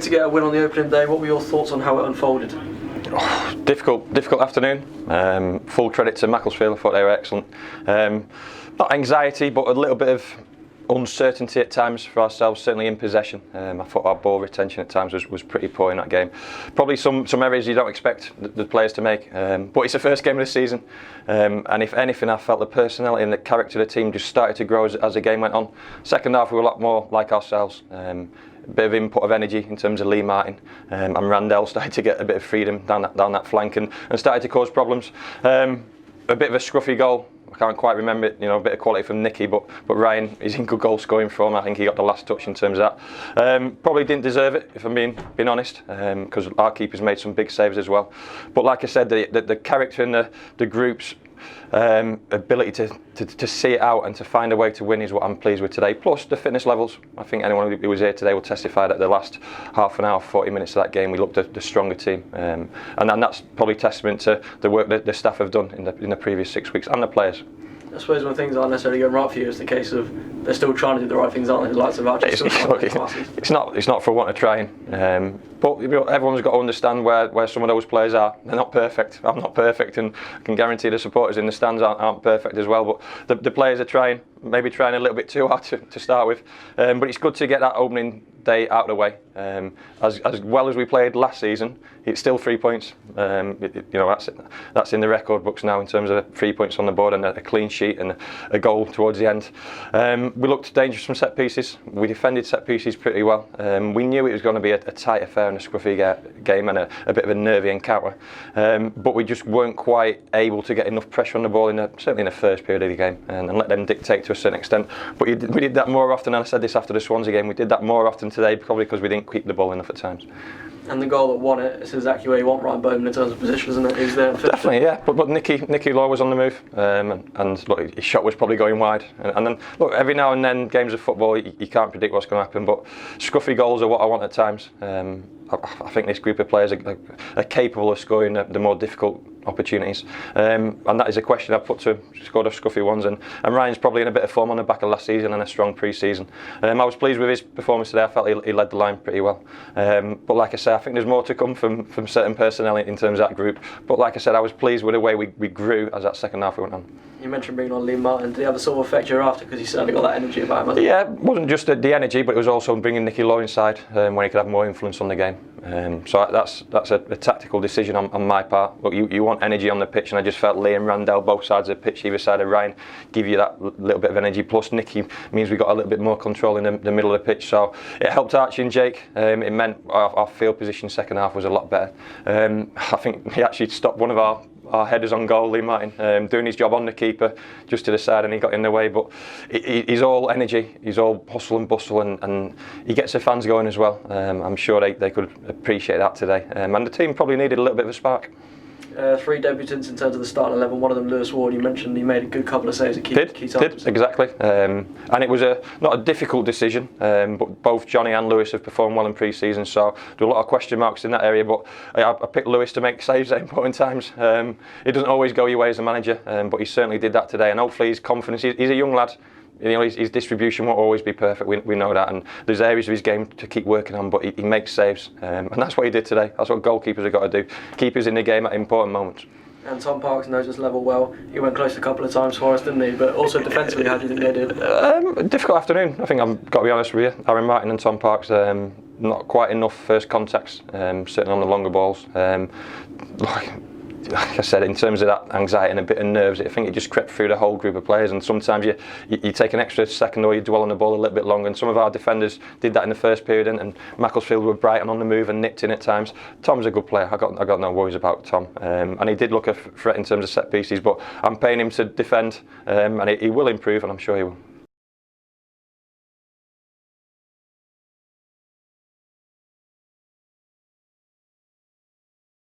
To get a win on the opening day, what were your thoughts on how it unfolded? Difficult afternoon. Full credit to Macclesfield. I thought they were excellent. Not anxiety, but a little bit of uncertainty at times for ourselves, certainly in possession. I thought our ball retention at times was pretty poor in that game. Probably some errors you don't expect the players to make, but it's the first game of the season, and if anything I felt the personality and the character of the team just started to grow as the game went on. Second half we were a lot more like ourselves. A bit of input of energy in terms of Lee Martin, and Randell started to get a bit of freedom down that flank and started to cause problems. A bit of a scruffy goal. I can't quite remember it, a bit of quality from Nicky, but Ryan is in good goal scoring form. I think he got the last touch in terms of that. Probably didn't deserve it, if I'm being honest, because our keepers made some big saves as well. But like I said, the character and the group's ability to see it out and to find a way to win is what I'm pleased with today. Plus the fitness levels. I think anyone who was here today will testify that the last half an hour, 40 minutes of that game, we looked the stronger team, and that's probably testament to the work that the staff have done in the previous 6 weeks and the players. I suppose when things aren't necessarily going right for you, it's the case of they're still trying to do the right things, aren't they? The likes of Archie. It's not for want of trying, but everyone's got to understand where some of those players are. They're not perfect. I'm not perfect, and I can guarantee the supporters in the stands aren't perfect as well. But the players are trying, maybe trying a little bit too hard to start with. But it's good to get that opening day out of the way. As well as we played last season, it's still 3 points. That's in the record books now in terms of 3 points on the board and a clean sheet and a goal towards the end. We looked dangerous from set pieces. We defended set pieces pretty well. We knew it was going to be a tight affair and a scruffy game and a bit of a nervy encounter. But we just weren't quite able to get enough pressure on the ball certainly in the first period of the game and let them dictate to a certain extent. But we did that more often, and I said this after the Swansea game, we did that more often today, probably because we didn't keep the ball enough at times. And the goal that won it, it's exactly where you want Ryan Bowman in terms of position, isn't it? He's there. Definitely, yeah. But Nicky Law was on the move, and look, his shot was probably going wide. And then, look, every now and then, games of football, you can't predict what's going to happen. But scruffy goals are what I want at times. I think this group of players are capable of scoring the more difficult opportunities, and that is a question I've put to him. Scored off scruffy ones, and Ryan's probably in a bit of form on the back of last season and a strong pre-season. I was pleased with his performance today. I felt he led the line pretty well, but like I say, I think there's more to come from certain personnel in terms of that group. But like I said, I was pleased with the way we grew as that second half went on. You mentioned bringing on Lee Martin. Did he have the sort of effect you're after? Because he certainly got that energy about him. Yeah, it wasn't just the energy, but it was also bringing Nicky Law inside when he could have more influence on the game. So that's a tactical decision on my part. Look, you want energy on the pitch, and I just felt Lee and Randell, both sides of the pitch, either side of Ryan, give you that little bit of energy. Plus Nicky means we got a little bit more control in the middle of the pitch. So it helped Archie and Jake. It meant our field position second half was a lot better. I think he actually stopped one of our headers on goal, Lee Martin, doing his job on the keeper just to the side, and he got in the way. But he's all energy, he's all hustle and bustle, and he gets the fans going as well. I'm sure they could appreciate that today, and the team probably needed a little bit of a spark. 3 debutants in terms of the starting 11. One of them, Lewis Ward, you mentioned he made a good couple of saves at key times. Did exactly, and it was not a difficult decision, but both Johnny and Lewis have performed well in pre-season, so there were a lot of question marks in that area. But I picked Lewis to make saves at important times. It doesn't always go your way as a manager, but he certainly did that today, and hopefully his confidence. He's a young lad. His distribution won't always be perfect. We know that, and there's areas of his game to keep working on. But he makes saves, and that's what he did today. That's what goalkeepers have got to do. Keep us in the game at important moments. And Tom Parks knows this level well. He went close a couple of times for us, didn't he? But also defensively, how do you think they did? Difficult afternoon. I think I've got to be honest with you. Aaron Martin and Tom Parks, not quite enough first contacts, certainly on the longer balls. Like I said, in terms of that anxiety and a bit of nerves, I think it just crept through the whole group of players, and sometimes you take an extra second or you dwell on the ball a little bit longer, and some of our defenders did that in the first period, and Macclesfield were bright and on the move and nipped in at times. Tom's a good player. I got no worries about Tom, and he did look a threat in terms of set pieces, but I'm paying him to defend, and he will improve, and I'm sure he will.